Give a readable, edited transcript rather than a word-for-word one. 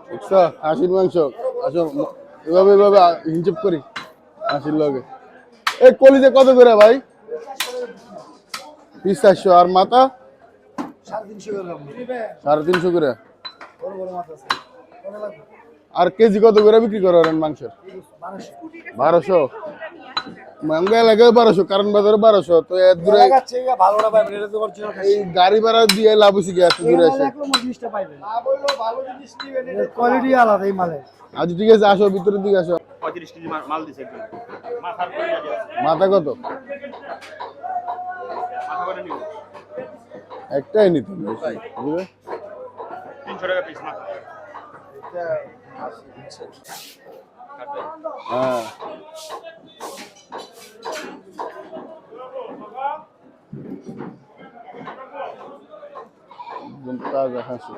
দেখছো খাসির মাংস। আসো এভাবে এভাবে হিঞ্চুপ করি খাসির লগে। এই কলিজা কত করে ভাই? পিস 400 আর মাথা 350 করে। আর কেজি কত করে বিক্রি করেন মাংসের? 1200। মাঙ্গা এলাকায় 1200, কারণ বাজারে 1200। তো এত দূরে এই গাড়ি ভাড়া দিয়ে লাভ হয়েছে কি এত দূরে এসে? কোয়ালিটি আলাদা এই মালের। আচ্ছা ঠিক আছে, আসো ভিতরের দিকে আসো। 35 কেজি মাল দিছে একদম। মাথা কত? মাথা করে নিব একটাই নিতে বুঝলে? 300 টাকা পিস মাথা। হ্যাঁ একদম তাজা খাসি।